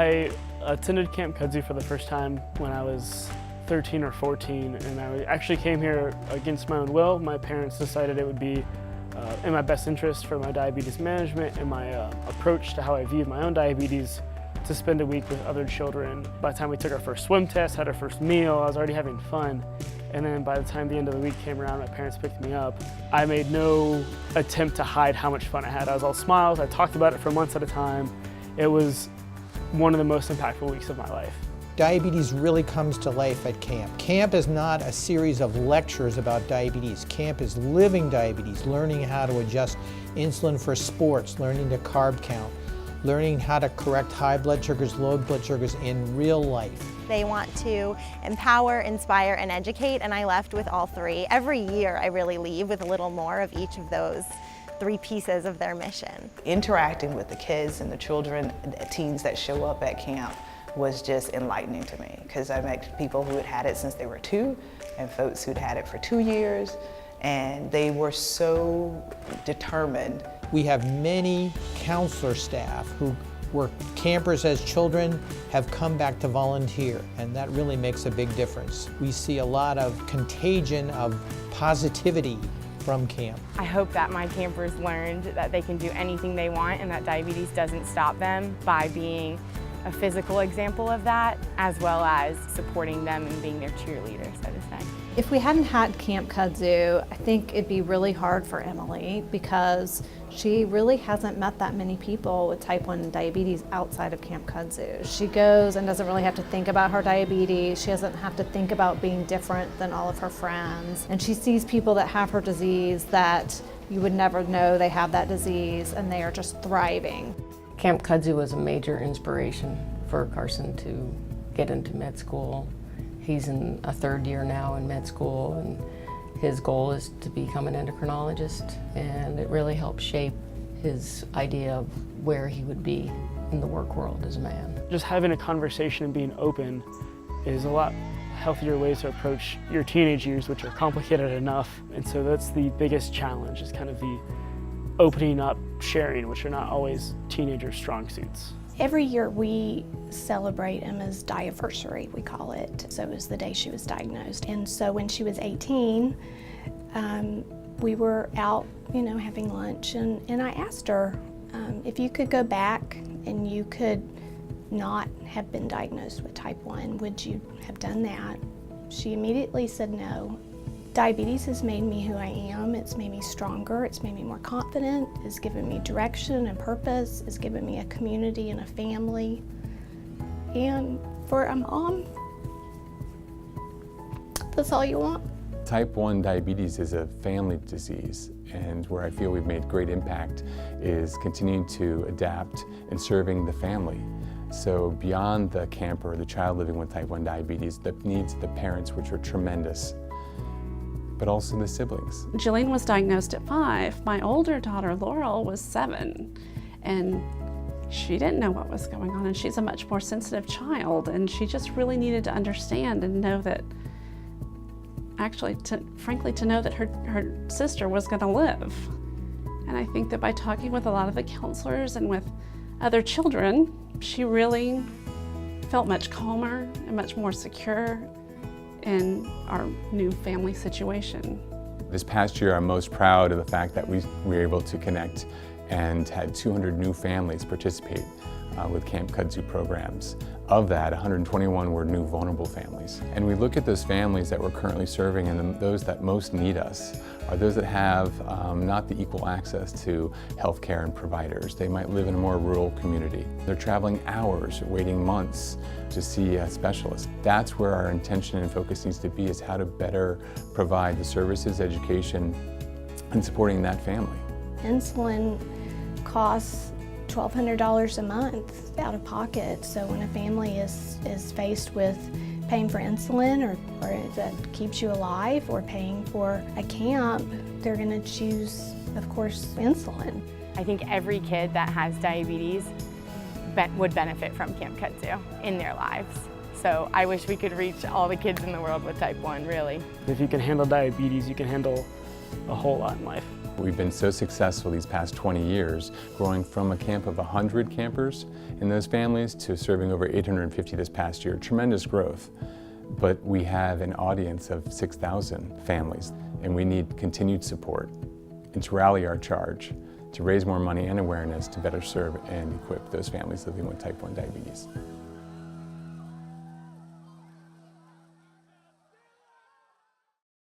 I attended Camp Kudzu for the first time when I was 13 or 14, and I actually came here against my own will. My parents decided it would be in my best interest for my diabetes management and my approach to how I viewed my own diabetes to spend a week with other children. By the time we took our first swim test, had our first meal, I was already having fun. And then by the time the end of the week came around, my parents picked me up. I made no attempt to hide how much fun I had. I was all smiles. I talked about it for months at a time. It was one of the most impactful weeks of my life. Diabetes really comes to life at camp. Camp is not a series of lectures about diabetes. Camp is living diabetes, learning how to adjust insulin for sports, learning to carb count, learning how to correct high blood sugars, low blood sugars in real life. They want to empower, inspire, and educate, and I left with all three. Every year I really leave with a little more of each of those three pieces of their mission. Interacting with the kids and the children, the teens that show up at camp was just enlightening to me, because I met people who had had it since they were 2 and folks who'd had it for 2 years, and they were so determined. We have many counselor staff who were campers as children, have come back to volunteer, and that really makes a big difference. We see a lot of contagion of positivity from camp. I hope that my campers learned that they can do anything they want and that diabetes doesn't stop them by being a physical example of that, as well as supporting them and being their cheerleader, so to say. If we hadn't had Camp Kudzu, I think it'd be really hard for Emily because she really hasn't met that many people with type 1 diabetes outside of Camp Kudzu. She goes and doesn't really have to think about her diabetes. She doesn't have to think about being different than all of her friends. And she sees people that have her disease that you would never know they have that disease, and they are just thriving. Camp Kudzu was a major inspiration for Carson to get into med school. He's in a 3rd year now in med school, and his goal is to become an endocrinologist, and it really helped shape his idea of where he would be in the work world as a man. Just having a conversation and being open is a lot healthier ways to approach your teenage years, which are complicated enough. And so that's the biggest challenge, is kind of the opening up, sharing, which are not always teenager strong suits. Every year we celebrate Emma's diaversary, we call it. So it was the day she was diagnosed. And so when she was 18, we were out, having lunch, and I asked her if you could go back and you could not have been diagnosed with type 1, would you have done that? She immediately said no. Diabetes has made me who I am. It's made me stronger. It's made me more confident. It's given me direction and purpose. It's given me a community and a family. And for a mom, that's all you want. Type 1 diabetes is a family disease, and where I feel we've made great impact is continuing to adapt and serving the family. So beyond the camper or the child living with type 1 diabetes, the needs of the parents, which are tremendous, but also the siblings. Jillian was diagnosed at 5. My older daughter, Laurel, was 7. And she didn't know what was going on, and she's a much more sensitive child, and she just really needed to understand and know that, actually, frankly, to know that her sister was gonna live. And I think that by talking with a lot of the counselors and with other children, she really felt much calmer and much more secure in our new family situation. This past year, I'm most proud of the fact that we were able to connect and had 200 new families participate with Camp Kudzu programs. Of that, 121 were new vulnerable families. And we look at those families that we're currently serving, and those that most need us are those that have not the equal access to healthcare and providers. They might live in a more rural community. They're traveling hours, waiting months to see a specialist. That's where our intention and focus needs to be, is how to better provide the services, education, and supporting that family. Insulin costs $1,200 a month out of pocket. So when a family is faced with paying for insulin or that keeps you alive, or paying for a camp, they're gonna choose, of course, insulin. I think every kid that has diabetes would benefit from Camp Kudzu in their lives. So I wish we could reach all the kids in the world with type 1, really. If you can handle diabetes, you can handle a whole lot in life. We've been so successful these past 20 years, growing from a camp of 100 campers in those families to serving over 850 this past year. Tremendous growth. But we have an audience of 6,000 families, and we need continued support and to rally our charge to raise more money and awareness to better serve and equip those families living with type 1 diabetes.